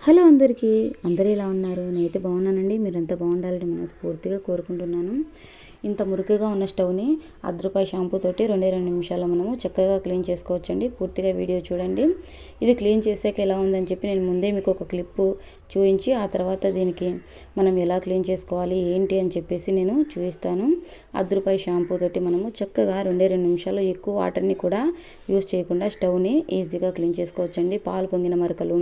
Hello అందరికీ, అందరూ ఎలా ఉన్నారు? నేనైతే బాగున్నానండి. మీరంతా బాగుండాలని మనస్ఫూర్తిగా కోరుకుంటున్నాను. ఇంత మురికిగా ఉన్న స్టవ్ని రూ. 10 షాంపూ తోటి 2 నిమిషాల్లో మనము చక్కగా క్లీన్ చేసుకోవచ్చండి. పూర్తిగా వీడియో చూడండి. ఇది క్లీన్ చేసాక ఎలా ఉందని చెప్పి నేను ముందే మీకు ఒక క్లిప్పు చూపించి ఆ తర్వాత దీనికి మనం ఎలా క్లీన్ చేసుకోవాలి ఏంటి అని చెప్పేసి నేను చూపిస్తాను. రూ. 10 షాంపూ తోటి మనము చక్కగా 2 నిమిషాలు ఎక్కువ వాటర్ని కూడా యూజ్ చేయకుండా స్టవ్ని ఈజీగా క్లీన్ చేసుకోవచ్చండి. పాలు పొంగిన మరకలు,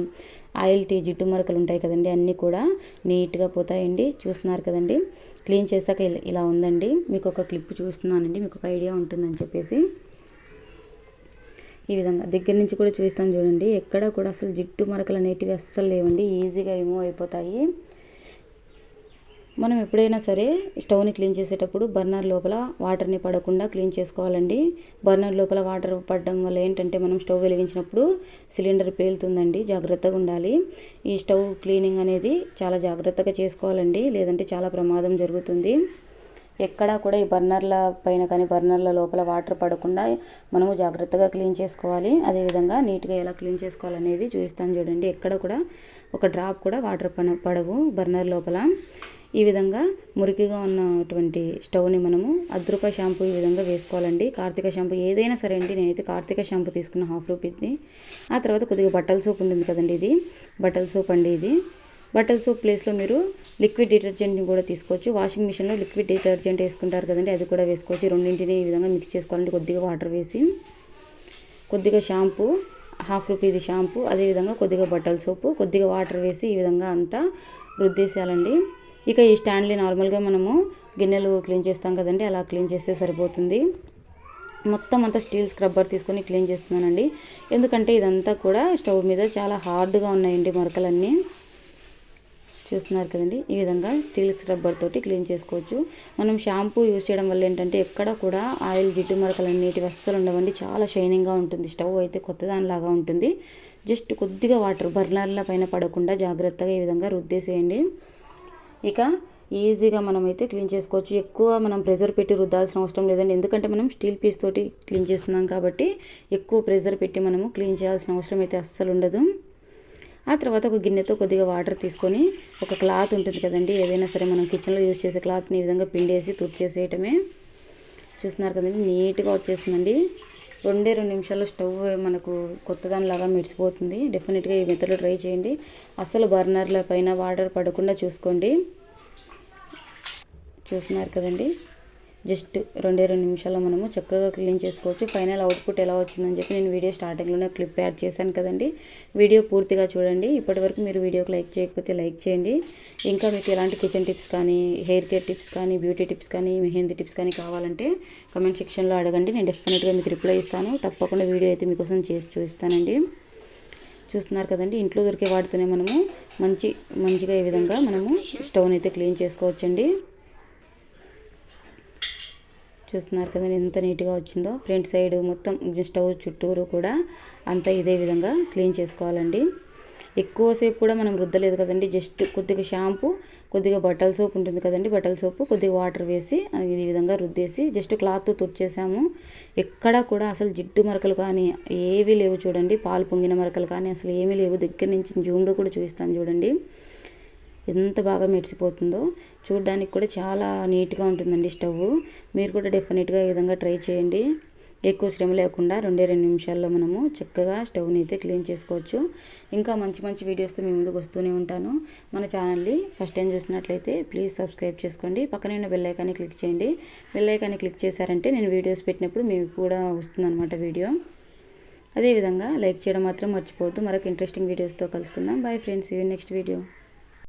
ఆయిల్ జిడ్డు మరకలు ఉంటాయి కదండి, అన్నీ కూడా నీట్గా పోతాయండి. చూస్తున్నారు కదండి, క్లీన్ చేశాక ఇలా ఉందండి. మీకు ఒక క్లిప్ చూస్తున్నానండి, మీకు ఒక ఐడియా ఉంటుందని చెప్పేసి. ఈ విధంగా దగ్గర నుంచి కూడా చూస్తాను చూడండి. ఎక్కడ కూడా అసలు జిడ్డు మరకలు అనేటివి అస్సలు లేవండి, ఈజీగా రిమూవ్ అయిపోతాయి. మనం ఎప్పుడైనా సరే స్టవ్ని క్లీన్ చేసేటప్పుడు బర్నర్ లోపల వాటర్ని పడకుండా క్లీన్ చేసుకోవాలండి. బర్నర్ లోపల వాటర్ పడడం వల్ల ఏంటంటే మనం స్టవ్ వెలిగించినప్పుడు సిలిండర్ పేలుతుందండి, జాగ్రత్తగా ఉండాలి. ఈ స్టవ్ క్లీనింగ్ అనేది చాలా జాగ్రత్తగా చేసుకోవాలండి, లేదంటే చాలా ప్రమాదం జరుగుతుంది. ఎక్కడా కూడా ఈ బర్నర్ల పైన కానీ బర్నర్ల లోపల వాటర్ పడకుండా మనము జాగ్రత్తగా క్లీన్ చేసుకోవాలి. అదేవిధంగా నీట్గా ఎలా క్లీన్ చేసుకోవాలనేది చూపిస్తాను చూడండి. ఎక్కడ కూడా ఒక డ్రాప్ కూడా వాటర్ పడవు బర్నర్ లోపల. ఈ విధంగా మురికిగా ఉన్నటువంటి స్టవ్ని మనము రూ. 10 షాంపూ ఈ విధంగా వేసుకోవాలండి. కార్తిక షాంపూ ఏదైనా సరే అండి, నేనైతే కార్తిక షాంపూ తీసుకున్న రూ. 1/2. ఆ తర్వాత కొద్దిగా బట్టల సోప్ ఉంటుంది కదండి, ఇది బట్టల సోప్ అండి. ఇది బట్టల సోప్ ప్లేస్లో మీరు లిక్విడ్ డిటర్జెంట్ని కూడా తీసుకోవచ్చు. వాషింగ్ మిషన్లో లిక్విడ్ డిటర్జెంట్ వేసుకుంటారు కదండి, అది కూడా వేసుకోవచ్చు. రెండింటిని ఈ విధంగా మిక్స్ చేసుకోవాలండి. కొద్దిగా వాటర్ వేసి కొద్దిగా షాంపూ రూ. 1/2 షాంపూ, అదేవిధంగా కొద్దిగా బట్టల సోపు, కొద్దిగా వాటర్ వేసి ఈ విధంగా అంతా రుద్దేసేయాలండి. ఇక ఈ స్టాండ్ని నార్మల్గా మనము గిన్నెలు క్లీన్ చేస్తాం కదండి, అలా క్లీన్ చేస్తే సరిపోతుంది. మొత్తం అంతా స్టీల్ స్క్రబ్బర్ తీసుకొని క్లీన్ చేస్తున్నానండి. ఎందుకంటే ఇదంతా కూడా స్టవ్ మీద చాలా హార్డ్గా ఉన్నాయండి మరకలన్నీ. చూస్తున్నారు కదండి, ఈ విధంగా స్టీల్ స్క్రబ్బర్ తోటి క్లీన్ చేసుకోవచ్చు. మనం షాంపూ యూజ్ చేయడం వల్ల ఏంటంటే ఎక్కడ కూడా ఆయిల్ జిడ్డు మరకలు అనేటివి అస్సలు ఉండవండి. చాలా షైనింగ్గా ఉంటుంది. స్టవ్ అయితే కొత్తదానిలాగా ఉంటుంది. జస్ట్ కొద్దిగా వాటర్ బర్నర్ల పైన పడకుండా జాగ్రత్తగా ఈ విధంగా రుద్దేసేయండి. ఇక ఈజీగా మనమైతే క్లీన్ చేసుకోవచ్చు. ఎక్కువ మనం ప్రెజర్ పెట్టి రుద్దాల్సిన అవసరం లేదండి, ఎందుకంటే మనం స్టీల్ పీస్ తోటి క్లీన్ చేస్తున్నాం కాబట్టి ఎక్కువ ప్రెజర్ పెట్టి మనము క్లీన్ చేయాల్సిన అవసరం అయితే అస్సలు ఉండదు. ఆ తర్వాత ఒక గిన్నెతో కొద్దిగా వాటర్ తీసుకొని ఒక క్లాత్ ఉంటుంది కదండి, ఏదైనా సరే మనం కిచెన్లో యూజ్ చేసే క్లాత్ని ఈ విధంగా పిండేసి తుడిచేసేయటమే. చూస్తున్నారు కదండి, నీట్గా వచ్చేస్తుందండి. 2 నిమిషాల్లో స్టవ్ మనకు కొత్తదానిలాగా మెరిసిపోతుంది. డెఫినెట్గా ఈ మెథడ్లో ట్రై చేయండి. అస్సలు బర్నర్ల పైన వాటర్ పడకుండా చూసుకోండి. చూస్తున్నారు కదండి, జస్ట్ 2 నిమిషాల్లో మనము చక్కగా క్లీన్ చేసుకోవచ్చు. ఫైనల్ అవుట్పుట్ ఎలా వచ్చిందని చెప్పి నేను వీడియో స్టార్టింగ్లోనే క్లిప్ యాడ్ చేశాను కదండి. వీడియో పూర్తిగా చూడండి. ఇప్పటివరకు మీరు వీడియోకి లైక్ చేయకపోతే లైక్ చేయండి. ఇంకా మీకు ఎలాంటి కిచెన్ టిప్స్ కానీ, హెయిర్ కేర్ టిప్స్ కానీ, బ్యూటీ టిప్స్ కానీ, మెహందీ టిప్స్ కానీ కావాలంటే కమెంట్ సెక్షన్లో అడగండి. నేను డెఫినెట్గా మీకు రిప్లై ఇస్తాను. తప్పకుండా వీడియో అయితే మీకోసం చేసి చూపిస్తానండి. చూస్తున్నారు కదండి, ఇంట్లో దొరికే వాటితోనే మనము మంచిగా ఈ విధంగా మనము స్టవ్ని అయితే క్లీన్ చేసుకోవచ్చండి. చూస్తున్నారు కదండి ఎంత నీట్గా వచ్చిందో. ఫ్రంట్ సైడ్ మొత్తం స్టవ్ చుట్టూరు కూడా అంతా ఇదే విధంగా క్లీన్ చేసుకోవాలండి. ఎక్కువసేపు కూడా మనం రుద్దలేదు కదండి, జస్ట్ కొద్దిగా షాంపూ, కొద్దిగా బట్టల సోప్ ఉంటుంది కదండి, బట్టల సోపు, కొద్దిగా వాటర్ వేసి ఈ విధంగా రుద్దేసి జస్ట్ క్లాత్తో తుడిచేసాము. ఎక్కడా కూడా అసలు జిడ్డు మరకలు కానీ ఏవీ లేవు చూడండి, పాలు పొంగిన మరకలు కానీ అసలు ఏమీ లేవు. దగ్గర నుంచి జూమ్లో కూడా చూపిస్తాను చూడండి ఎంత బాగా మెరిసిపోతుందో. చూడడానికి కూడా చాలా నీట్గా ఉంటుందండి స్టవ్. మీరు కూడా డెఫినెట్గా ఈ విధంగా ట్రై చేయండి. ఎక్కువ శ్రమ లేకుండా 2 నిమిషాల్లో మనము చక్కగా స్టవ్ని అయితే క్లీన్ చేసుకోవచ్చు. ఇంకా మంచి వీడియోస్తో మీ ముందుకు వస్తూనే ఉంటాను. మన ఛానల్ని ఫస్ట్ టైం చూసినట్లయితే ప్లీజ్ సబ్స్క్రైబ్ చేసుకోండి. పక్కనే ఉన్న బెల్ ఐకాన్ని క్లిక్ చేయండి. బెల్ ఐకాన్ని క్లిక్ చేశారంటే నేను వీడియోస్ పెట్టినప్పుడు మీకు కూడా వస్తుందన్నమాట వీడియో. అదేవిధంగా లైక్ చేయడం మాత్రం మర్చిపోవద్దు. మరొక ఇంట్రెస్టింగ్ వీడియోస్తో కలుసుకుందాం. Bye friends, see you next video.